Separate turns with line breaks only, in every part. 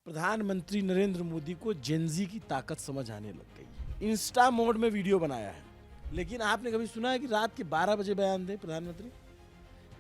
प्रधानमंत्री नरेंद्र मोदी को जेनजी की ताकत समझ आने लग गई है। इंस्टा मोड में वीडियो बनाया है, लेकिन आपने कभी सुना है कि रात के 12 बजे बयान दे प्रधानमंत्री?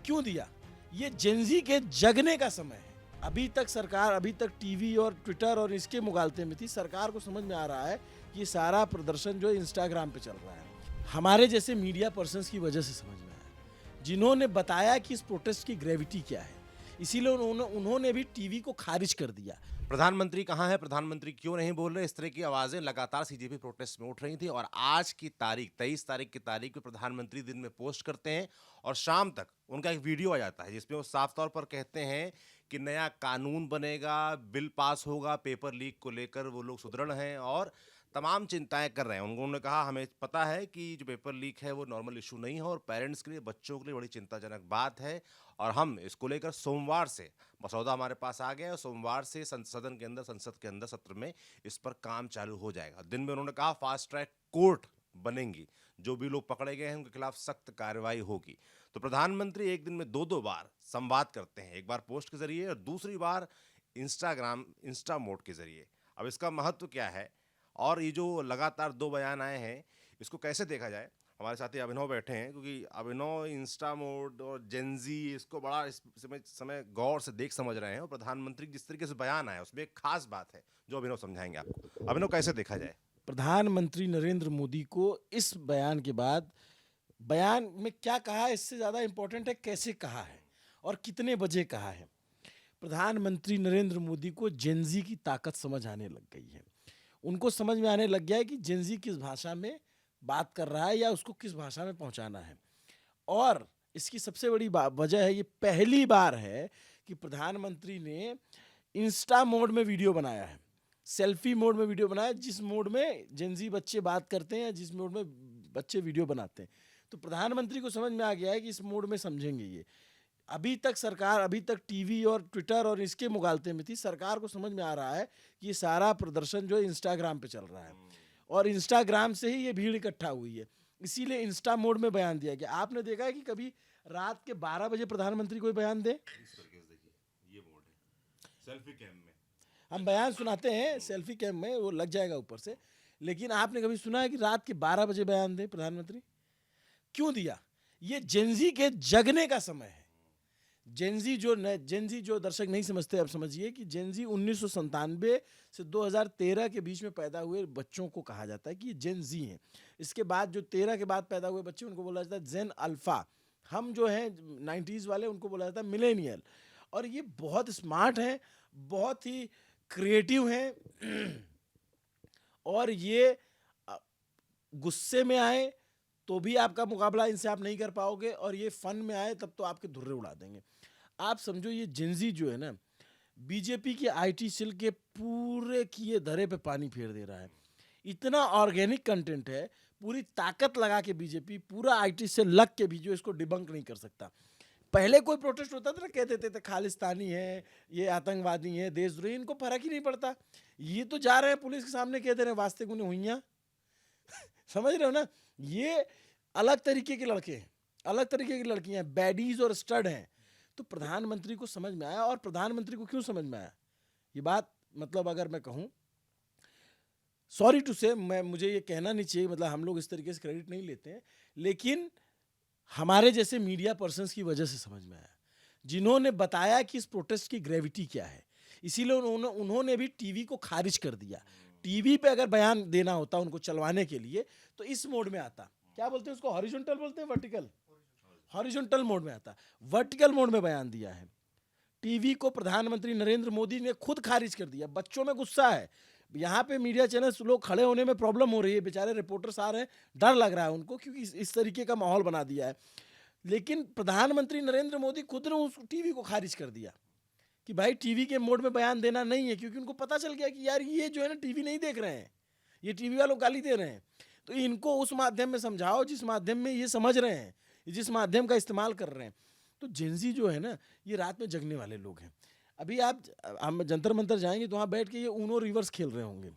क्यों दिया? ये जेनजी के जगने का समय है। अभी तक सरकार, अभी तक टीवी और ट्विटर और इसके मुगालते में थी। सरकार को समझ में आ रहा है कि ये सारा प्रदर्शन जो है इंस्टाग्राम पे चल रहा है। हमारे जैसे मीडिया पर्सन्स की वजह से समझ में आया, जिन्होंने बताया कि इस प्रोटेस्ट की ग्रेविटी क्या है। इसीलिए उन्होंने भी टीवी को खारिज कर दिया।
प्रधानमंत्री कहाँ है, प्रधानमंत्री क्यों नहीं बोल रहे, इस तरह की आवाजें लगातार सीजेपी प्रोटेस्ट में उठ रही थी। और आज की तारीख 23 तारीख की तारीख में प्रधानमंत्री दिन में पोस्ट करते हैं और शाम तक उनका एक वीडियो आ जाता है जिसमें वो साफ तौर पर कहते हैं कि नया कानून बनेगा, बिल पास होगा, पेपर लीक को लेकर वो लोग सुदृढ़ हैं और तमाम चिंताएं कर रहे हैं। उन्होंने कहा हमें पता है कि जो पेपर लीक है वो नॉर्मल इशू नहीं है और पेरेंट्स के लिए, बच्चों के लिए बड़ी चिंताजनक बात है और हम इसको लेकर सोमवार से, मसौदा हमारे पास आ गया है और सोमवार से सदन के अंदर, संसद के अंदर सत्र में इस पर काम चालू हो जाएगा। दिन में उन्होंने कहा फास्ट ट्रैक कोर्ट बनेंगी, जो भी लोग पकड़े गए हैं उनके खिलाफ सख्त कार्रवाई होगी। तो प्रधानमंत्री एक दिन में दो बार संवाद करते हैं, एक बार पोस्ट के जरिए और दूसरी बार इंस्टा मोड के जरिए। अब इसका महत्व क्या है और ये जो लगातार 2 बयान आए हैं इसको कैसे देखा जाए? हमारे साथी अभिनव बैठे हैं, क्योंकि अभिनव इंस्टा मोड और जेनजी इसको बड़ा इस समय गौर से देख समझ रहे हैं और प्रधानमंत्री जिस तरीके से बयान आया उसमें एक खास बात है जो अभिनव समझाएंगे आपको। अभिनव, कैसे देखा जाए?
प्रधानमंत्री नरेंद्र मोदी को इस बयान के बाद, बयान में क्या कहा है इससे ज़्यादा इंपॉर्टेंट है कैसे कहा है और कितने बजे कहा है। प्रधानमंत्री नरेंद्र मोदी को जेनजी की ताकत समझ आने लग गई है। उनको समझ में आने लग गया है कि जेनजी किस भाषा में बात कर रहा है या उसको किस भाषा में पहुंचाना है। और इसकी सबसे बड़ी वजह है, ये पहली बार है कि प्रधानमंत्री ने इंस्टा मोड में वीडियो बनाया है, सेल्फी मोड में वीडियो बनाया, जिस मोड में जेनजी बच्चे बात करते हैं, जिस मोड में बच्चे वीडियो बनाते हैं। तो प्रधानमंत्री को समझ में आ गया है कि इस मोड में समझेंगे ये। अभी तक सरकार, अभी तक टीवी और ट्विटर और इसके मुगालते में थी। सरकार को समझ में आ रहा है कि ये सारा प्रदर्शन जो है इंस्टाग्राम पे चल रहा है और इंस्टाग्राम से ही ये भीड़ इकट्ठा हुई है। इसीलिए इंस्टा मोड में बयान दिया गया। आपने देखा है कि कभी रात के 12 बजे प्रधानमंत्री कोई बयान दे?
ये मोड है सेल्फी कैम में,
हम बयान सुनाते हैं सेल्फी कैम में, वो लग जाएगा ऊपर से। लेकिन आपने कभी सुना है कि रात के 12 बजे बयान दे प्रधानमंत्री? क्यों दिया? ये जेनजी के जगने का समय है। जेनजी जो दर्शक नहीं समझते, अब समझिए कि जेनजी 1997 से 2013 के बीच में पैदा हुए बच्चों को कहा जाता है कि ये जेनजी हैं। इसके बाद जो 13 के बाद पैदा हुए बच्चे, उनको बोला जाता है जेन अल्फा। हम जो हैं 90s वाले, उनको बोला जाता है मिलेनियल। और ये बहुत स्मार्ट हैं, बहुत ही क्रिएटिव हैं और ये गुस्से में आए तो भी आपका मुकाबला इनसे आप नहीं कर पाओगे और ये फन में आए तब तो आपके धुर्रे उड़ा देंगे। आप समझो ये जेनजी जो है ना, बीजेपी के आईटी सेल के पूरे किए धरे पे पानी फेर दे रहा है। इतना ऑर्गेनिक कंटेंट है, पूरी ताकत लगा के बीजेपी, पूरा आईटी सेल लग के भी जो इसको डिबंक नहीं कर सकता। पहले कोई प्रोटेस्ट होता था ना, कह देते थे खालिस्तानी है, ये आतंकवादी है, देशद्रोही, इनको फर्क ही नहीं पड़ता। ये तो जा रहे हैं पुलिस के सामने, कह दे रहे हैं वास्ते गुने हुइयां। समझ रहे हो ना? ये अलग तरीके के लड़के हैं, अलग तरीके की लड़कियां, बैडीज और स्टड हैं। तो प्रधानमंत्री को समझ में आया। और प्रधानमंत्री को क्यों समझ में आया ये बात, मतलब अगर मैं कहूं, सॉरी टू से, मुझे ये कहना नहीं चाहिए, मतलब हम लोग इस तरीके से क्रेडिट नहीं लेते हैं, लेकिन हमारे जैसे मीडिया पर्सन्स की वजह से समझ में आया, जिन्होंने बताया कि इस प्रोटेस्ट की ग्रेविटी क्या है। इसीलिए उन्होंने भी टीवी को खारिज कर दिया। टीवी पे अगर बयान देना होता उनको चलवाने के लिए तो इस मोड में आता, क्या बोलते हैं उसको, हॉरिजॉन्टल बोलते हैं, वर्टिकल, हॉरिजॉन्टल मोड में आता। वर्टिकल मोड में बयान दिया है। टीवी को प्रधानमंत्री नरेंद्र मोदी ने खुद खारिज कर दिया। बच्चों में गुस्सा है, यहाँ पे मीडिया चैनल लोग खड़े होने में प्रॉब्लम हो रही है, बेचारे रिपोर्टर्स आ रहे हैं, डर लग रहा है उनको, क्योंकि इस तरीके का माहौल बना दिया है। लेकिन प्रधानमंत्री नरेंद्र मोदी खुद ने उस टीवी को खारिज कर दिया कि भाई टीवी के मोड में बयान देना नहीं है, क्योंकि उनको पता चल गया कि यार ये जो है ना टीवी नहीं देख रहे हैं, ये टीवी वालों गाली दे रहे हैं। तो इनको उस माध्यम में समझाओ जिस माध्यम में ये समझ रहे हैं, जिस माध्यम का इस्तेमाल कर रहे हैं। तो जेनजी जो है ना, ये रात में जगने वाले लोग हैं। अभी आप, हम जंतर मंतर जाएंगे तो वहाँ बैठ के ये ऊनो रिवर्स खेल रहे होंगे,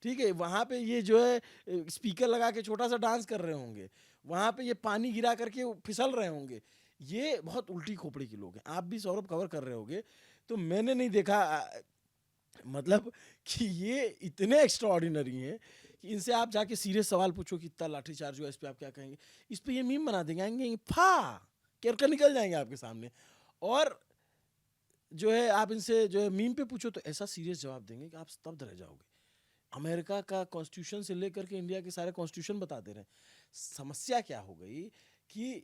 ठीक है। वहाँ पे ये जो है स्पीकर लगा के छोटा सा डांस कर रहे होंगे, वहाँ पे ये पानी गिरा करके फिसल रहे होंगे। ये बहुत उल्टी खोपड़ी के लोग हैं। आप भी सौरभ कवर कर रहे होंगे, तो मैंने नहीं देखा मतलब कि ये इतने एक्स्ट्राऑर्डिनरी हैं कि इनसे आप जाके सीरियस सवाल पूछो कि इतना लाठीचार्ज हुआ, इस पे आप क्या कहेंगे, इस पे ये मीम बना देंगे, आएंगे फा कर निकल जाएंगे आपके सामने। और जो है आप इनसे जो है मीम पे पूछो तो ऐसा सीरियस जवाब देंगे कि आप स्तब्ध रह जाओगे। अमेरिका का कॉन्स्टिट्यूशन से लेकर के इंडिया के सारे कॉन्स्टिट्यूशन बता दे रहे हैं। समस्या क्या हो गई कि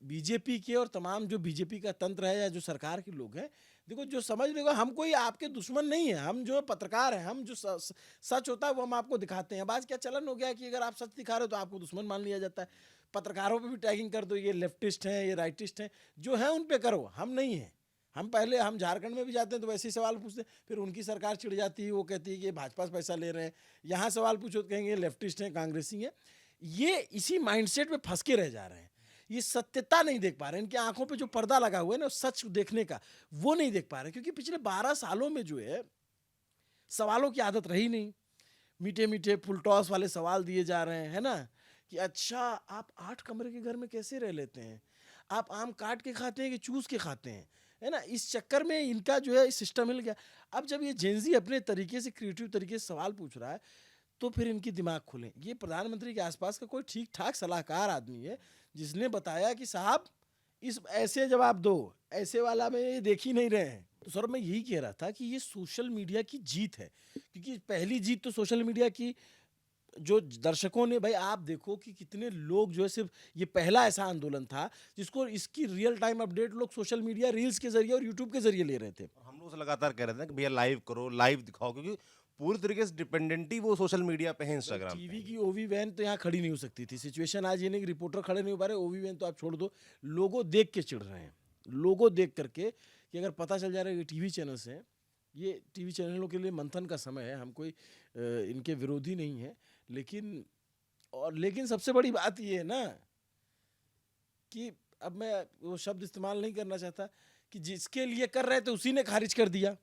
बीजेपी के और तमाम जो बीजेपी का तंत्र है या जो सरकार के लोग हैं, देखो जो समझ लेगा हम कोई आपके दुश्मन नहीं है, हम जो पत्रकार हैं, हम जो सच होता है वो हम आपको दिखाते हैं। बात क्या चलन हो गया कि अगर आप सच दिखा रहे हो तो आपको दुश्मन मान लिया जाता है। पत्रकारों पे भी टैगिंग कर दो, ये लेफ्टिस्ट हैं, ये राइटिस्ट हैं, जो है उन पे करो, हम नहीं हैं। हम झारखंड में भी जाते हैं तो वैसे ही सवाल पूछते हैं, फिर उनकी सरकार चिढ़ जाती है, वो कहती है कि भाजपा से पैसा ले रहे हैं। यहाँ सवाल पूछो तो कहेंगे लेफ्टिस्ट हैं, कांग्रेसी हैं। ये इसी माइंडसेट में फंस के रह जा रहे हैं। ये सत्यता नहीं देख पा रहे हैं, इनकी आंखों पे जो पर्दा लगा हुआ है ना सच देखने का, वो नहीं देख पा रहे, क्योंकि पिछले 12 सालों में जो है सवालों की आदत रही नहीं। मीठे मीठे फुलटॉस वाले सवाल दिए जा रहे हैं, है ना, कि अच्छा आप 8 कमरे के घर में कैसे रह लेते हैं, आप आम काट के खाते हैं कि चूस के खाते हैं, है ना। इस चक्कर में इनका जो है सिस्टम हिल गया। अब जब ये जेंजी अपने तरीके से क्रिएटिव तरीके से सवाल पूछ रहा है तो फिर इनकी दिमाग खुले। ये प्रधानमंत्री के आसपास का कोई ठीक ठाक सलाहकार आदमी है जिसने बताया कि साहब इस ऐसे जवाब दो, ऐसे वाला में ये देख ही नहीं रहे हैं। तो सर मैं यही कह रहा था कि ये सोशल मीडिया की जीत है, क्योंकि पहली जीत तो सोशल मीडिया की जो दर्शकों ने, भाई आप देखो कि कितने लोग जो है, सिर्फ ये पहला ऐसा आंदोलन था जिसको इसकी रियल टाइम अपडेट लोग सोशल मीडिया रील्स के जरिए और यूट्यूब के जरिए ले रहे थे।
और हम लोग से लगातार कह रहे थे कि भैया लाइव करो, लाइव दिखाओ, क्योंकि पूरी तरीके से डिपेंडेंट ही वो सोशल मीडिया पे है, इंस्टाग्राम पे।
टीवी की ओवी वैन तो यहाँ खड़ी नहीं हो सकती थी। सिचुएशन आज ये नहीं कि रिपोर्टर खड़े नहीं हो पा रहे, ओवी वैन तो आप छोड़ दो, लोगों देख के चिढ़ रहे हैं। लोगों देख करके कि अगर पता चल जा रहा है कि टीवी चैनल्स हैं, ये टीवी चैनलों के लिए मंथन का समय है, हम कोई इनके विरोधी नहीं है, लेकिन सबसे बड़ी बात ये है ना कि अब मैं वो शब्द इस्तेमाल नहीं करना चाहता कि जिसके लिए कर रहे थे उसी ने खारिज कर दिया।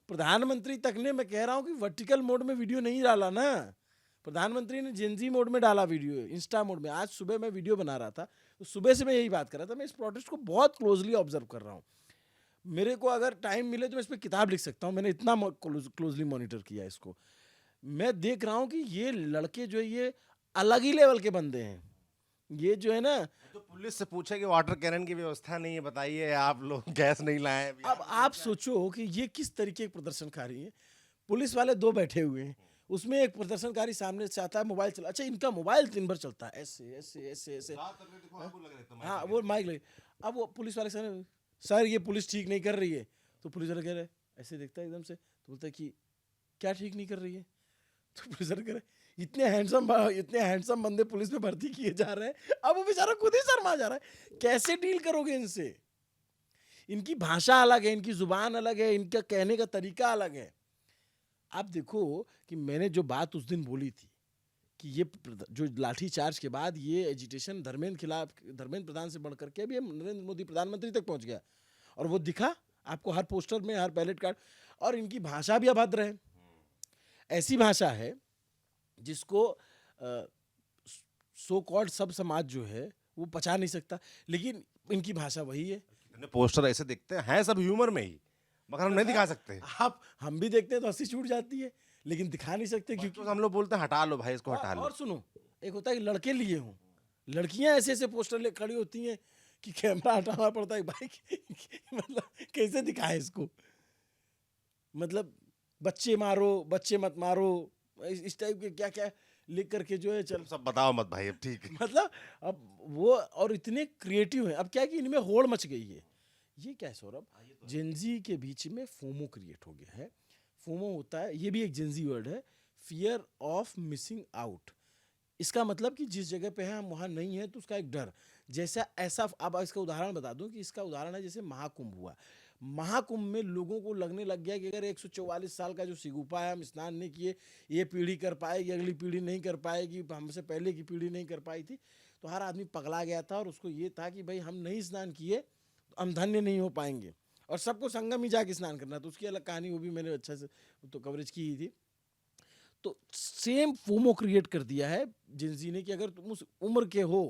प्रधानमंत्री तक ने, मैं कह रहा हूं कि वर्टिकल मोड में वीडियो नहीं डाला ना, प्रधानमंत्री ने जेंजी मोड में डाला वीडियो, इंस्टा मोड में। आज सुबह मैं वीडियो बना रहा था तो सुबह से मैं यही बात कर रहा था, मैं इस प्रोटेस्ट को बहुत क्लोजली ऑब्जर्व कर रहा हूँ। मेरे को अगर टाइम मिले तो मैं इस पर किताब लिख सकता हूँ, मैंने इतना क्लोजली मॉनिटर किया इसको। मैं देख रहा हूँ कि ये लड़के जो है ये अलग ही लेवल के बंदे हैं। ये जो है ना,
तो पुलिस से पूछे कि वाटर कैनन की व्यवस्था नहीं है, बताइए आप लोग गैस नहीं लाए अभी
अब आप सोचो कि ये किस तरीके के प्रदर्शनकारी है। पुलिस वाले दो बैठे हुए हैं, उसमें एक प्रदर्शनकारी सामने से आता है, मोबाइल चला, अच्छा इनका मोबाइल दिन भर चलता है ऐसे ऐसे ऐसे ऐसे, हाँ वो माइक लगे। अब वो पुलिस वाले सर ये पुलिस ठीक नहीं कर रही है, तो पुलिस वाला कह रहे ऐसे देखता है एकदम से, तो बोलता है कि क्या ठीक नहीं कर रही है, तो पुलिस वाला कह रहे इतने हैंडसम बंदे पुलिस में भर्ती किए जा रहे हैं, अब वो बेचारा खुद ही शर्मा जा रहा है। कैसे डील करोगे इनसे? इनकी भाषा अलग है, इनकी जुबान अलग है, इनका कहने का तरीका अलग है। आप देखो कि मैंने जो बात उस दिन बोली थी कि ये जो लाठी चार्ज के बाद ये एजिटेशन धर्मेंद्र प्रधान से बढ़ करके अभी नरेंद्र मोदी प्रधानमंत्री तक पहुंच गया, और वो दिखा आपको हर पोस्टर में, हर बैलेट कार्ड। और इनकी भाषा भी अभद्र है, ऐसी भाषा है जिसको सो कॉल्ड सब समाज जो है वो पचा नहीं सकता, लेकिन इनकी भाषा वही है।
कितने पोस्टर ऐसे दिखते हैं सब ह्यूमर में ही, मगर हम नहीं दिखा सकते।
आप हम भी देखते हैं तो हंसी छूट जाती है, लेकिन दिखा नहीं सकते क्योंकि
हम लोग बोलते हैं हटा लो भाई इसको, हटा लो।
और सुनो, एक होता है कि लड़के लिए हों, लड़कियां ऐसे ऐसे पोस्टर ले खड़ी होती हैं कि कैमरा हटाना पड़ता है भाई मतलब कैसे दिखाए इसको, मतलब बच्चे मारो, बच्चे मत मारो, इस टाइप के क्या क्या लिख करके जो है चल
सब बताओ मत भाई, अब ठीक है।
मतलब अब वो और इतने क्रिएटिव हैं। अब क्या है कि इनमें होड़ मच गई है। ये क्या है सौरभ, जेंजी के बीच में फोमो क्रिएट हो गया है। फोमो होता है, ये भी एक जेंजी वर्ड है, फियर ऑफ मिसिंग आउट। इसका मतलब कि जिस जगह पे है हम वहाँ नहीं है तो उसका एक डर जैसा, ऐसा। अब इसका उदाहरण बता दूं कि इसका उदाहरण है जैसे महाकुंभ हुआ। महाकुंभ में लोगों को लगने लग गया कि अगर 144 साल का जो सिगुफा है, हम स्नान नहीं किए, ये पीढ़ी कर पाएगी, अगली पीढ़ी नहीं कर पाएगी, हमसे पहले की पीढ़ी नहीं कर पाई थी, तो हर आदमी पगला गया था। और उसको ये था कि भाई हम नहीं स्नान किए तो हम धन्य नहीं हो पाएंगे, और सबको संगम ही जाके स्नान करना। तो उसकी अलग कहानी, वो भी मैंने अच्छा से तो कवरेज की ही थी। तो सेम फोमो क्रिएट कर दिया है जिंजी ने कि अगर तुम उस उम्र के हो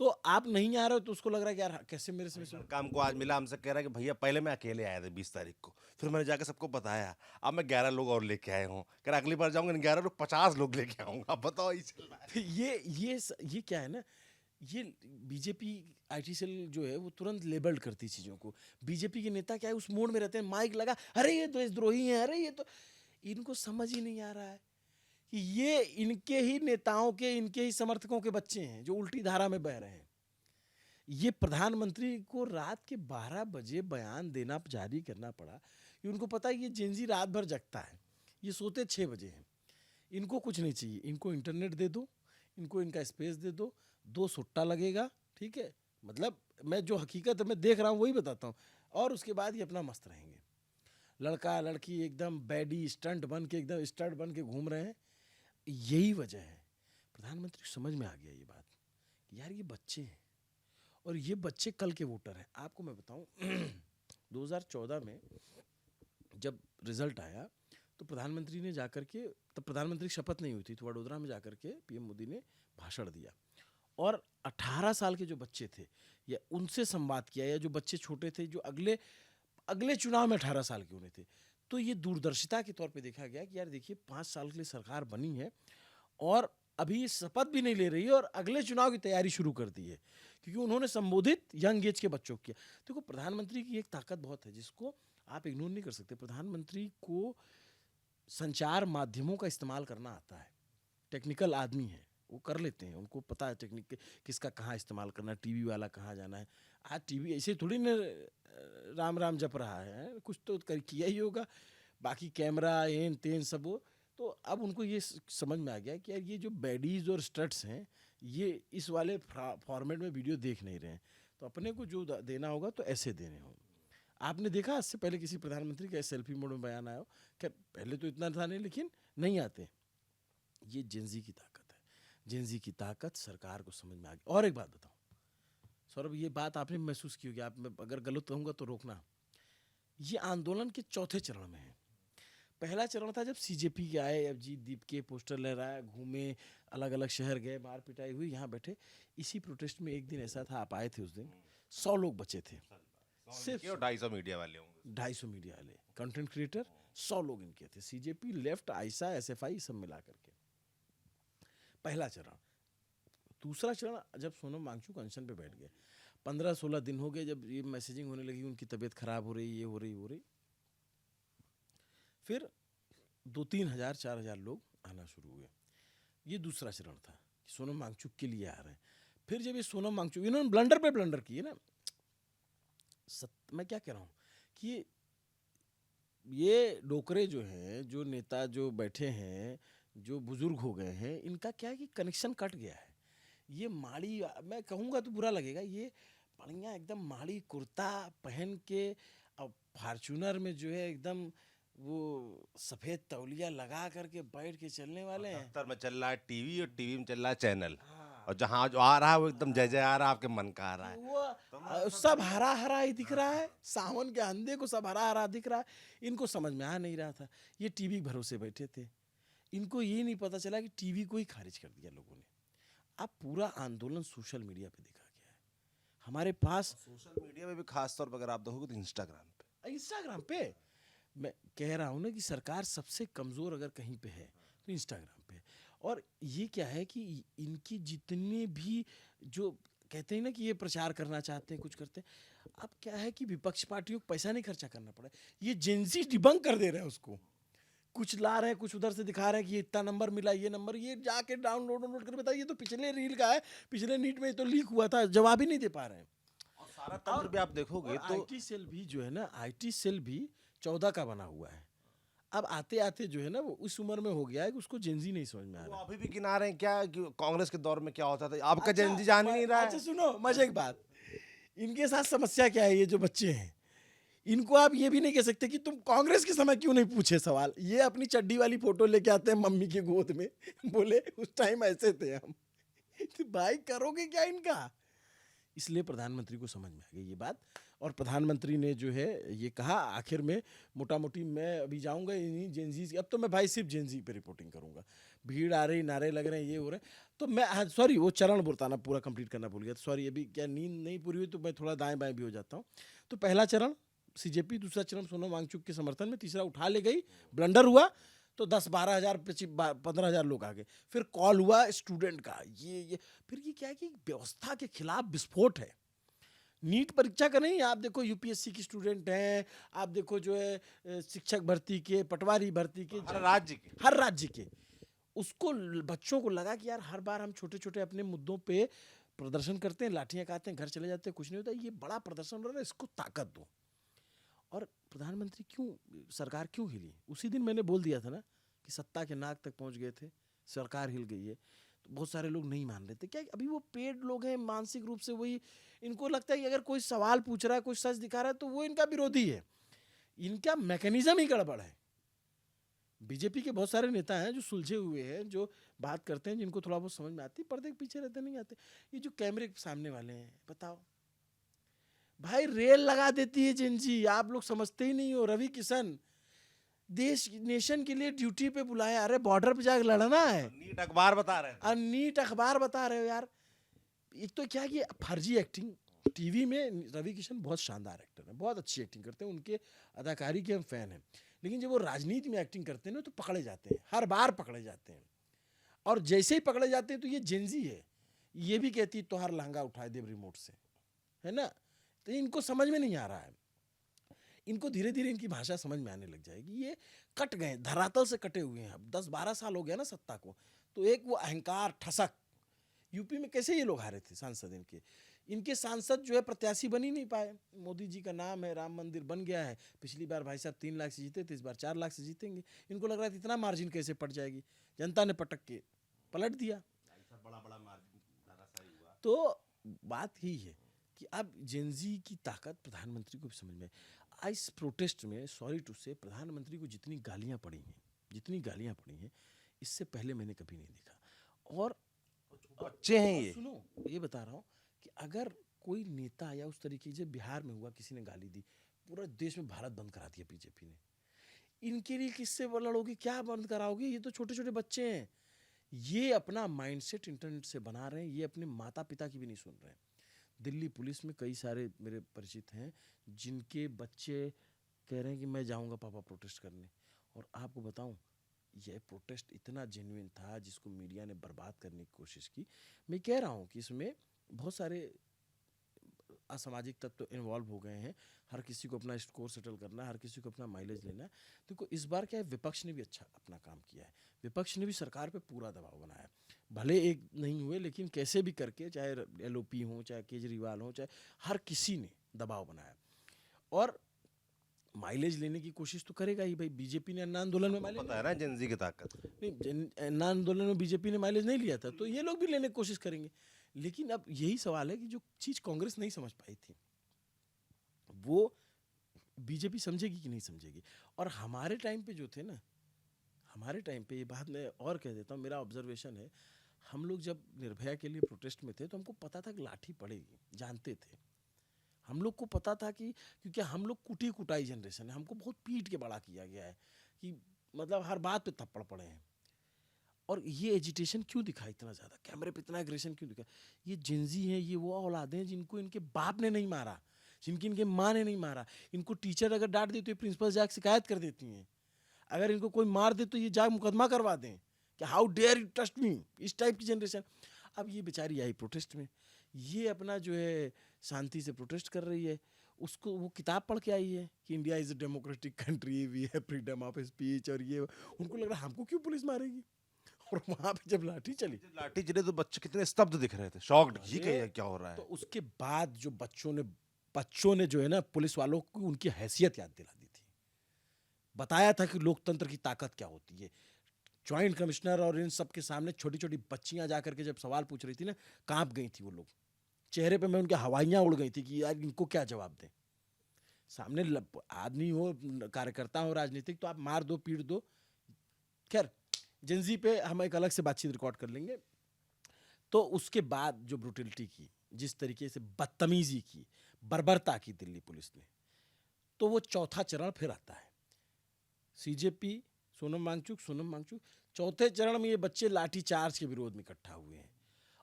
तो आप नहीं आ रहे हो तो उसको लग रहा है कि यार कैसे मेरे से
लड़का हमको आज मिला, हमसे कह रहा है कि भैया पहले मैं अकेले आया था 20 तारीख को, फिर मैंने जाकर सबको बताया, अब मैं 11 लोग और लेके आया हूँ, कह रहा अगली बार जाऊंगा 11 लोग 50 लोग लेके आऊंगा। अब बताओ ये चल रहा है।
ये क्या है ना, ये बीजेपी आईटी सेल जो है वो तुरंत लेबल्ड करती है चीज़ों को। बीजेपी के नेता क्या है, उस मोड में रहते हैं, माइक लगा, अरे ये देशद्रोही हैं, अरे ये तो, इनको समझ ही नहीं आ रहा है कि ये इनके ही नेताओं के, इनके ही समर्थकों के बच्चे हैं जो उल्टी धारा में बह रहे हैं। ये प्रधानमंत्री को रात के 12 बजे बयान देना जारी करना पड़ा कि उनको पता है ये जेनजी रात भर जगता है, ये सोते 6 बजे हैं, इनको कुछ नहीं चाहिए, इनको इंटरनेट दे दो, इनको इनका स्पेस दे दो, 2 सुट्टा लगेगा, ठीक है, मतलब मैं जो हकीकत मैं देख रहा हूँ वही बताता हूँ, और उसके बाद ये अपना मस्त रहेंगे। लड़का लड़की एकदम बैडी स्टंट बन के, एकदम स्टंट बन के घूम रहे हैं। यही वजह है, प्रधानमंत्री को समझ में आ गया ये बात कि यार ये बच्चे हैं और ये बच्चे कल के वोटर हैं। आपको मैं बताऊं 2014 में जब रिजल्ट आया तो प्रधानमंत्री ने जाकर के, तब प्रधानमंत्री की शपथ नहीं हुई थी, तो वडोदरा में जाकर के पीएम मोदी ने भाषण दिया और 18 साल के जो बच्चे थे या उनसे संवाद किया, या जो बच्चे छोटे थे जो अगले चुनाव में 18 साल के होने थे। तो ये दूरदर्शिता के तौर पे देखा गया कि यार देखिए 5 साल के लिए सरकार बनी है और अभी शपथ भी नहीं ले रही है और अगले चुनाव की तैयारी शुरू कर दी है, क्योंकि उन्होंने संबोधित यंग एज के बच्चों को किया। देखो प्रधानमंत्री की एक ताकत बहुत है जिसको आप इग्नोर नहीं कर सकते। प्रधानमंत्री को संचार माध्यमों का इस्तेमाल करना आता है, टेक्निकल आदमी है, वो कर लेते हैं, उनको पता है टेक्निक किसका कहाँ इस्तेमाल करना है, टीवी वाला कहाँ जाना है। आज टीवी ऐसे थोड़ी न राम राम जप रहा है, कुछ तो किया ही होगा, बाकी कैमरा एन तेन सब वो। तो अब उनको ये समझ में आ गया कि यार ये जो बैडीज और स्टड्स हैं ये इस वाले फॉर्मेट में वीडियो देख नहीं रहे हैं, तो अपने को जो देना होगा तो ऐसे देने होंगे। आपने देखा इससे पहले किसी प्रधानमंत्री का सेल्फी मोड में बयान आया हो? खैर पहले तो इतना था नहीं, लेकिन नहीं आते। ये जेनजी की ताकत है, जेनजी की ताकत सरकार को समझ में आ गई। और एक बात बताऊं सौरभ, ये बात आपने महसूस की होगी, आप मैं अगर गलत कहूँगा तो रोकना। ये आंदोलन के चौथे चरण में है। पहला चरण था जब सीजेपी के आए, अभिजीत दीप के पोस्टर लहराया, घूमे, अलग अलग शहर गए, मार पिटाई हुई, यहाँ बैठे। इसी प्रोटेस्ट में एक दिन ऐसा था, आप आए थे उस दिन, 100 लोग बचे थे, सिर्फ
250 मीडिया वाले होंगे,
250 मीडिया वाले, कंटेंट क्रिएटर, 100 लोग इनके थे, सीजेपी, लेफ्ट, आयसा, एसएफआई सब मिला करके। पहला चरण। दूसरा चरण जब सोनम वांगचुक अनशन पे बैठ गए, 15-16 दिन हो गए, जब ये मैसेजिंग होने लगी उनकी तबीयत खराब हो रही, ये हो रही, फिर 2-3 हज़ार 4,000 लोग आना शुरू हुए। ये दूसरा चरण था कि सोनम वांगचुक के लिए आ रहे हैं। फिर जब ये सोनम वांगचुक, इन्होंने ब्लंडर पे ब्लंडर किए ना, मैं क्या कह रहा हूँ कि ये डोकरे जो हैं, जो नेता जो बैठे हैं, जो बुजुर्ग हो गए हैं, इनका क्या है कि कनेक्शन कट गया है। ये माड़ी, मैं कहूँगा तो बुरा लगेगा, ये बढ़िया एकदम माड़ी कुर्ता पहन के अब फॉर्चूनर में जो है एकदम वो सफ़ेद तौलिया लगा करके बैठ के चलने वाले हैं।
दफ्तर में चल रहा है टीवी और टीवी में चल रहा है चैनल,
हाँ।
और जहाँ जो आ रहा है वो एकदम जय जय आ रहा है, आपके मन का आ रहा है।
वो सब हरा हरा ही दिख रहा है, सावन के अंधे को सब हरा हरा दिख रहा है। इनको समझ में आ नहीं रहा था, ये टीवी भरोसे बैठे थे, इनको ये नहीं पता चला कि टीवी को ही खारिज कर दिया लोगों ने। अब पूरा आंदोलन सोशल मीडिया पे देखा गया है, हमारे पास
सोशल मीडिया में भी खास तौर पर अगर आप देखोगे तो
इंस्टाग्राम पे मैं कह रहा हूँ ना कि सरकार सबसे कमज़ोर अगर कहीं पे है तो इंस्टाग्राम पे। और ये क्या है कि इनकी जितने भी जो कहते हैं ना कि ये प्रचार करना चाहते हैं, कुछ करते हैं, अब क्या है कि विपक्ष पार्टियों को पैसा नहीं खर्चा करना पड़ा, ये जेंजी डिबंक कर दे रहे हैं उसको, कुछ ला रहे हैं, कुछ उधर से दिखा रहे हैं कि ये इतना नंबर मिला, ये नंबर, ये जाके डाउनलोड कर बताइए, ये तो पिछले रील का है, पिछले नीट में तो लीक हुआ था, जवाब ही नहीं दे पा रहे हैं।
और सारा तंत्र भी आप देखोगे तो
आईटी सेल भी जो है ना, आईटी सेल भी 14 का बना हुआ है। अब आते आते जो है ना वो उस उम्र में हो गया है कि उसको जेंजी नहीं समझ में आ
वो
रहा है।
अभी भी गिना रहे हैं क्या कि कांग्रेस के दौर में क्या होता था, आपका जेनजी जान ही नहीं रहा
अच्छा
है।
सुनो मजे की बात, इनके साथ समस्या क्या है, ये जो बच्चे हैं इनको आप ये भी नहीं कह सकते कि तुम कांग्रेस के समय क्यों नहीं पूछे सवाल। ये अपनी चड्डी वाली फोटो लेके आते हैं मम्मी के गोद में, बोले उस टाइम ऐसे थे हम। तो भाई करोगे क्या इनका? इसलिए प्रधानमंत्री को समझ में आ गई ये बात, और प्रधानमंत्री ने जो है ये कहा आखिर में, मोटा मोटी मैं अभी जाऊंगा इन्हीं जेनजी, अब तो मैं भाई सिर्फ जेनजी पे रिपोर्टिंग करूंगा। भीड़ आ रही, नारे लग रहे हैं, ये हो रहा है। तो मैं सॉरी, वो चरण बताना पूरा कंप्लीट करना भूल गया, सॉरी। अभी क्या नींद नहीं पूरी हुई तो मैं थोड़ा दाएं बाएं भी हो जाता हूँ। तो पहला चरण सीजेपी, दूसरा चरण सोनम वांगचुक के समर्थन में, तीसरा उठा ले गई, ब्लंडर हुआ तो 10-12 हज़ार 15 हज़ार लोग आ गए। फिर कॉल हुआ स्टूडेंट का, ये फिर ये क्या है कि व्यवस्था के खिलाफ विस्फोट है। नीट परीक्षा का नहीं, आप देखो यूपीएससी की स्टूडेंट हैं, आप देखो जो है शिक्षक भर्ती के, पटवारी भर्ती के, हर राज्य के उसको बच्चों को लगा कि यार हर बार हम छोटे छोटे अपने मुद्दों पे प्रदर्शन करते हैं, लाठियां खाते हैं, घर चले जाते हैं, कुछ नहीं होता, ये बड़ा प्रदर्शन हो रहा है, इसको ताकत दो। और प्रधानमंत्री क्यों, सरकार क्यों हिली? उसी दिन मैंने बोल दिया था ना कि सत्ता के नाक तक पहुंच गए थे, सरकार हिल गई है। तो बहुत सारे लोग नहीं मान रहे थे, क्या अभी वो पेड लोग हैं मानसिक रूप से, वही इनको लगता है कि अगर कोई सवाल पूछ रहा है, कोई सच दिखा रहा है तो वो इनका विरोधी है। इनका मैकेनिज्म ही गड़बड़ है। बीजेपी के बहुत सारे नेता हैं जो सुलझे हुए हैं, जो बात करते हैं, जिनको थोड़ा बहुत समझ में आती है, पर्दे के पीछे रहते नहीं आते। ये जो कैमरे के सामने वाले हैं, बताओ भाई, रेल लगा देती है जेनजी, आप लोग समझते ही नहीं हो। रवि किशन देश नेशन के लिए ड्यूटी पे बुलाया, अरे बॉर्डर पे जाकर लड़ना है।
नीट अखबार बता रहे हैं,
नीट अखबार बता रहे हो यार। एक तो क्या कि फर्जी एक्टिंग, टीवी में रवि किशन बहुत शानदार एक्टर है, बहुत अच्छी एक्टिंग करते हैं, उनके अदाकारी के हम फैन हैं। लेकिन जब वो राजनीति में एक्टिंग करते हैं ना तो पकड़े जाते हैं, हर बार पकड़े जाते हैं। और जैसे ही पकड़े जाते हैं तो ये जेनजी है, ये भी कहती है तोहार लहंगा उठाए दे रिमोट से, है ना। तो इनको समझ में नहीं आ रहा है। इनको धीरे धीरे इनकी भाषा समझ में आने लग जाएगी। ये कट गए, धरातल से कटे हुए हैं। अब 10-12 साल हो गया ना सत्ता को, तो एक वो अहंकार, ठसक, यूपी में कैसे ये लोग हारे थे सांसद, इनके सांसद जो है प्रत्याशी बन ही नहीं पाए। मोदी जी का नाम है, राम मंदिर बन गया है, पिछली बार भाई साहब 3 लाख से जीते थे, इस बार 4 लाख से जीतेंगे। इनको लग रहा था इतना मार्जिन कैसे पट जाएगी, जनता ने पटक के पलट दिया।
बड़ा मार्जिन।
तो बात ही है कि अब जेनजी की ताकत प्रधानमंत्री को भी समझ में। इस प्रोटेस्ट में सॉरी टू से प्रधानमंत्री को जितनी गालियां पड़ी हैं इससे पहले मैंने कभी नहीं देखा। और
बच्चे हैं ये,
सुनो, ये बता रहा हूँ कि अगर कोई नेता या उस तरीके से बिहार में हुआ, किसी ने गाली दी, पूरा देश में भारत बंद करा दिया बीजेपी ने। इनके लिए किससे लड़ोगे, क्या बंद कराओगे? ये तो छोटे छोटे बच्चे हैं। ये अपना माइंडसेट इंटरनेट से बना रहे हैं, ये अपने माता पिता की भी नहीं सुन रहे हैं। दिल्ली पुलिस में कई सारे मेरे परिचित हैं जिनके बच्चे कह रहे हैं कि मैं जाऊंगा पापा प्रोटेस्ट करने। और आपको बताऊं, यह प्रोटेस्ट इतना जेन्युइन था जिसको मीडिया ने बर्बाद करने की कोशिश की। मैं कह रहा हूं कि इसमें बहुत सारे असामाजिक तत्व इन्वॉल्व हो गए हैं। हर किसी को अपना स्कोर सेटल करना है, हर किसी को अपना माइलेज लेना है। देखो इस बार क्या है, विपक्ष ने भी अच्छा अपना काम किया है। विपक्ष ने भी सरकार पे पूरा दबाव बनाया। भले एक नहीं हुए, लेकिन कैसे भी करके, चाहे एलओपी हो, चाहे केजरीवाल हो, चाहे हर किसी ने दबाव बनाया। और माइलेज लेने की कोशिश तो करेगा ही भाई। बीजेपी ने अन्ना आंदोलन में माइलेज
पता है ना जेनजी की ताकत।
नहीं, अन्ना आंदोलन में बीजेपी ने माइलेज नहीं लिया था, तो ये लोग भी लेने की कोशिश करेंगे। लेकिन अब यही सवाल है कि जो चीज कांग्रेस नहीं समझ पाई थी वो बीजेपी समझेगी कि नहीं समझेगी। और हमारे टाइम पे जो थे ना, हमारे टाइम पे, ये बात मैं और कह देता हूँ, मेरा ऑब्जर्वेशन है, हम लोग जब निर्भया के लिए प्रोटेस्ट में थे तो हमको पता था कि लाठी पड़ेगी, जानते थे। हम लोग को पता था कि, क्योंकि हम लोग कुटी कुटाई जनरेशन है, हमको बहुत पीट के बड़ा किया गया है कि मतलब हर बात पे थप्पड़ पड़े हैं। और ये एजिटेशन क्यों दिखा इतना ज़्यादा, कैमरे पे इतना एग्रेशन क्यों दिखा? ये जिंजी हैं, ये वो औलादे हैं जिनको इनके बाप ने नहीं मारा, जिनकी इनके माँ ने नहीं मारा। इनको टीचर अगर डांट देती है, प्रिंसिपल जाकर शिकायत कर देती हैं। अगर इनको कोई मार दे तो ये जाकर मुकदमा करवा दें कि how dare you touch me, इस टाइप की जनरेशन। अब ये बेचारी आई प्रोटेस्ट में, ये अपना जो है शांति से प्रोटेस्ट कर रही है। उसको वो किताब पढ़ के आई है कि India is a democratic country, we have freedom of speech, और ये उनको लग रहा है हमको क्यों पुलिस मारेगी। और वहां पे जब लाठी चली,
तो बच्चे कितने स्तब्ध दिख रहे थे, शॉक्ड, ये क्या हो रहा है।
तो उसके बाद जो बच्चों ने जो है ना पुलिस वालों को उनकी हैसियत याद दिला दी थी, बताया था कि लोकतंत्र की ताकत क्या होती है। ज्वाइंट कमिश्नर और इन सब के सामने छोटी छोटी बच्चियां जाकर के जब सवाल पूछ रही थी ना, कांप गई थी वो लोग। चेहरे पे मैं उनके हवाइयां उड़ गई थी कि यार इनको क्या जवाब दें। सामने आदमी हो, कार्यकर्ता हो राजनीतिक, तो आप मार दो, पीट दो। खैर, जिंजी पे हम एक अलग से बातचीत रिकॉर्ड कर लेंगे। तो उसके बाद जो ब्रुटलिटी की, जिस तरीके से बदतमीजी की, बर्बरता की दिल्ली पुलिस ने, तो वो चौथा चरण फिर आता है। सीजेपी, सोनम वांगचुक, चौथे चरण में ये बच्चे लाठीचार्ज के विरोध में इकट्ठा हुए हैं,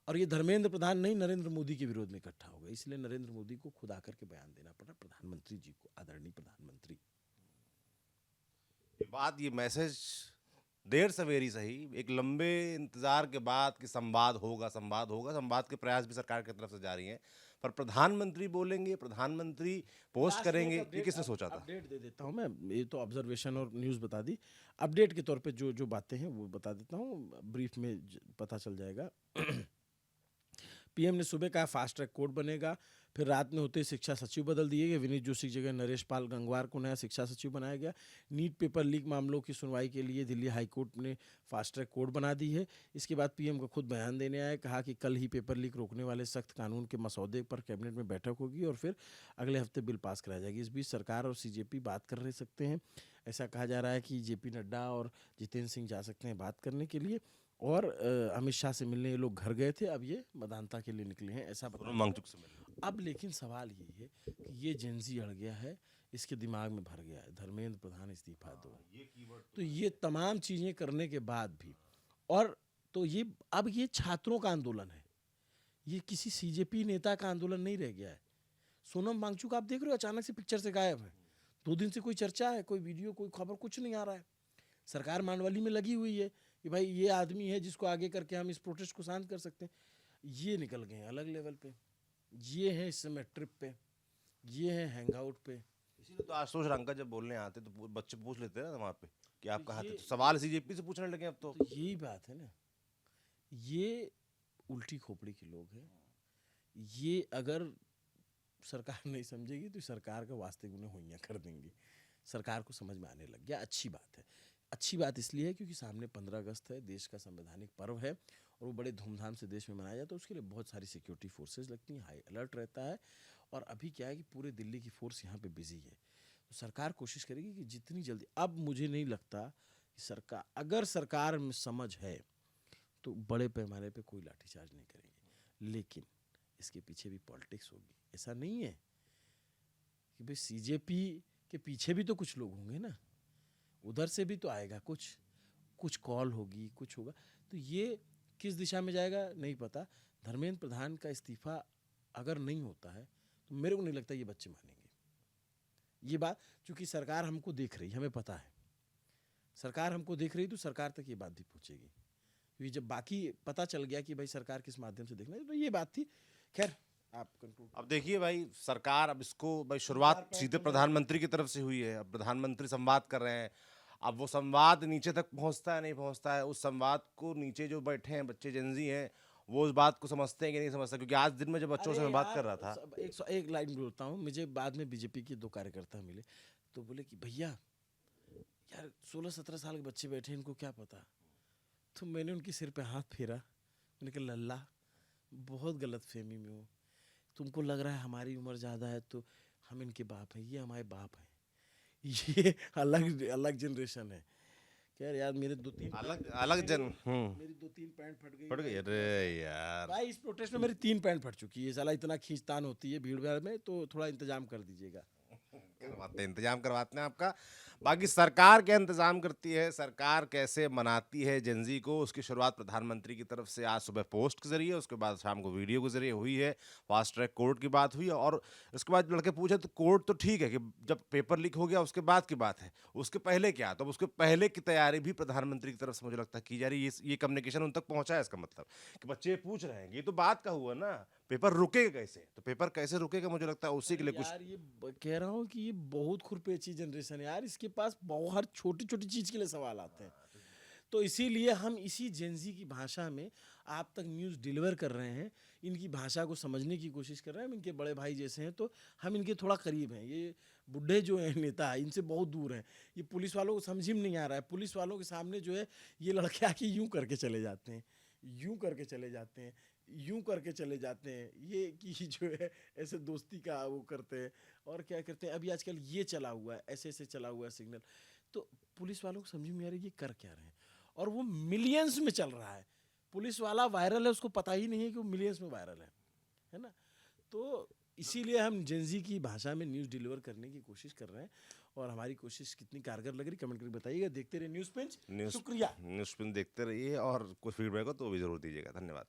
और ये धर्मेंद्र प्रधान नहीं, नरेंद्र मोदी के विरोध में इकट्ठा हो गए। इसलिए नरेंद्र मोदी को खुद आकर के बयान देना पड़ा, प्रधानमंत्री जी को, आदरणीय प्रधानमंत्री।
ये मैसेज देर सवेरी सही, एक लंबे इंतजार के बाद कि संवाद होगा, संवाद के प्रयास भी सरकार की तरफ से जारी हैं, पर प्रधानमंत्री बोलेंगे, प्रधानमंत्री पोस्ट करेंगे, ये किसने सोचा था?
अपडेट दे देता हूं मैं, ये तो ऑब्जर्वेशन और न्यूज़ बता दी, अपडेट के तौर पे जो जो बातें हैं वो बता देता हूं, ब्रीफ में पता चल जाएगा। पीएम ने सुबह कहा फास्ट ट्रैक कोर्ट बनेगा, फिर रात में होते ही शिक्षा सचिव बदल दिए गए, विनीत जोशी की जगह नरेश पाल गंगवार को नया शिक्षा सचिव बनाया गया। नीट पेपर लीक मामलों की सुनवाई के लिए दिल्ली हाईकोर्ट ने फास्ट ट्रैक कोर्ट बना दी है। इसके बाद पीएम का खुद बयान देने आए, कहा कि कल ही पेपर लीक रोकने वाले सख्त कानून के मसौदे पर कैबिनेट में बैठक होगी और फिर अगले हफ्ते बिल पास कराया जाएगी। इस बीच सरकार और सीजेपी बात कर रह सकते हैं, ऐसा कहा जा रहा है कि जेपी नड्डा और जितेंद्र सिंह जा सकते हैं बात करने के लिए, और अमित शाह से मिलने ये लोग घर गए थे, अब ये मेदांता के लिए निकले हैं, ऐसा बताया।
वांगचुक से मिले।
अब लेकिन सवाल यही है कि ये जेंजी अड़ गया है, इसके दिमाग में भर गया है धर्मेंद्र प्रधान इस्तीफा दो, तो ये तमाम चीज़ें करने के बाद भी, और तो ये अब ये छात्रों का आंदोलन है, ये किसी सीजेपी नेता का आंदोलन नहीं रह गया है। सोनम वांगचुक आप देख रहे हो अचानक से पिक्चर से गायब है, 2 दिन से कोई चर्चा है, कोई वीडियो, कोई खबर, कुछ नहीं आ रहा है। सरकार मानवाली में लगी हुई है कि भाई ये आदमी है जिसको आगे करके हम इस प्रोटेस्ट को शांत कर सकते हैं। ये निकल गए हैं अलग लेवल पे, ये हैं इस समय ट्रिप पे, ये हैं हैंगआउट पे।
इसीलिए तो आशुतोष रंका जब बोलने आते तो बच्चे पूछ लेते हैं ना वहाँ पे कि आप कहाँ थे,
ये-
तो सवाल सीजेपी से पूछने लगे अब तो।
तो यही बात है ना, ये उल्टी खोपड़ी के लोग हैं। ये अगर सरकार नहीं समझेगी तो सरकार का वास्ते उन्हें हुइयाँ कर देंगी। सरकार को समझ में आने लग गया, अच्छी बात है। अच्छी बात इसलिए है क्योंकि सामने 15 अगस्त है, देश का संवैधानिक पर्व है, और वो बड़े धूमधाम से देश में मनाया जाता है। उसके लिए बहुत सारी सिक्योरिटी फोर्सेज लगती हैं, हाई अलर्ट रहता है, और अभी क्या है कि पूरे दिल्ली की फोर्स यहाँ पे बिजी है। तो सरकार कोशिश करेगी कि जितनी जल्दी, अब मुझे नहीं लगता कि सरकार, अगर सरकार में समझ है तो बड़े पैमाने पे कोई लाठीचार्ज नहीं करेंगे, लेकिन इसके पीछे भी पॉलिटिक्स होगी। ऐसा नहीं है कि भाई सीजेपी के पीछे भी तो कुछ लोग होंगे ना, उधर से भी तो आएगा, कुछ कॉल होगी, कुछ होगा। तो ये किस दिशा में जाएगा नहीं पता। धर्मेंद्र प्रधान का इस्तीफा अगर नहीं होता है तो मेरे को नहीं लगता ये बच्चे मानेंगे ये बात, क्योंकि सरकार हमको देख रही, हमें पता है सरकार हमको देख रही, तो सरकार तक ये बात भी पहुंचेगी, क्योंकि जब बाकी पता चल गया कि भाई सरकार किस माध्यम से देखना है, तो ये बात थी। खैर आप कंक्लूड।
अब देखिए भाई, सरकार अब इसको भाई शुरुआत सीधे प्रधानमंत्री की तरफ से हुई है, अब प्रधानमंत्री संवाद कर रहे हैं। अब वो संवाद नीचे तक पहुंचता है नहीं पहुंचता है, उस संवाद को नीचे जो बैठे हैं बच्चे जेंजी हैं वो उस बात को समझते हैं कि नहीं समझते, क्योंकि आज दिन में जब बच्चों से मैं बात कर रहा था।
एक लाइन बोलता हूँ, मुझे बाद में बीजेपी के 2 कार्यकर्ता मिले, तो बोले कि भैया यार 16-17 साल के बच्चे बैठे, इनको क्या पता। तो मैंने उनके सिर पे हाथ फेरा, मैंने कहा लल्ला बहुत गलत फहमी में हो, तुमको लग रहा है हमारी उम्र ज़्यादा है तो हम इनके बाप हैं, ये हमारे बाप हैं, ये अलग अलग जनरेशन है। कह यार मेरे 2-3
अलग अलग जन
मेरी 2-3 पैंट फट गई
पड़ गई। अरे यार
भाई, इस प्रोटेस्ट में मेरी 3 पैंट फट चुकी है साला, इतना खींचतान होती है भीड़ भाड़ में, तो थोड़ा इंतजाम कर दीजिएगा।
करवाते हैं, इंतजाम करवाते हैं आपका। बाकी सरकार क्या इंतजाम करती है, सरकार कैसे मनाती है जेंजी को, उसकी शुरुआत प्रधानमंत्री की तरफ से आज सुबह पोस्ट के जरिए, उसके बाद शाम को वीडियो के जरिए हुई है। फास्ट ट्रैक कोर्ट की बात हुई है, और उसके बाद लड़के पूछे तो कोर्ट तो ठीक है कि जब पेपर लीक हो गया उसके बाद की बात है, उसके पहले क्या, तो उसके पहले की तैयारी भी प्रधानमंत्री की तरफ से मुझे लगता है की जा रही है। ये कम्युनिकेशन उन तक पहुंचा है, इसका मतलब कि बच्चे पूछ रहे हैं, ये तो बात का हुआ ना, पेपर रुकेगा कैसे, तो पेपर कैसे रुकेगा मुझे लगता है उसी के लिए कुछ।
यार ये कह रहा हूँ कि ये बहुत खुरपेची जनरेशन है यार, इसके पास बहुत हर छोटी छोटी चीज़ के लिए सवाल आते हैं। तो इसीलिए हम इसी जेंजी की भाषा में आप तक न्यूज़ डिलीवर कर रहे हैं, इनकी भाषा को समझने की कोशिश कर रहे हैं। हम इनके बड़े भाई जैसे हैं, तो हम इनके थोड़ा करीब हैं। ये बुढ़े जो हैं नेता, इनसे बहुत दूर हैं। ये पुलिस वालों को समझ में नहीं आ रहा है, पुलिस वालों के सामने जो है ये लड़के आके यूं करके चले जाते हैं, यूं करके चले जाते हैं, यूं करके चले जाते हैं, ये कि जो है ऐसे दोस्ती का वो करते हैं, और क्या करते हैं अभी आजकल ये चला हुआ है, ऐसे ऐसे चला हुआ है सिग्नल। तो पुलिस वालों को समझ में आ रही है ये कर क्या रहे हैं, और वो मिलियंस में चल रहा है। पुलिस वाला वायरल है, उसको पता ही नहीं है कि वो मिलियंस में वायरल है ना। तो इसीलिए हम जेंजी की भाषा में न्यूज़ डिलीवर करने की कोशिश कर रहे हैं और हमारी कोशिश कितनी कारगर लग रही कमेंट करके बताइएगा। देखते रहिए न्यूज़ पिंच। शुक्रिया।
न्यूज़ पिन देखते रहिए और कुछ फीडबैक हो तो भी जरूर दीजिएगा। धन्यवाद।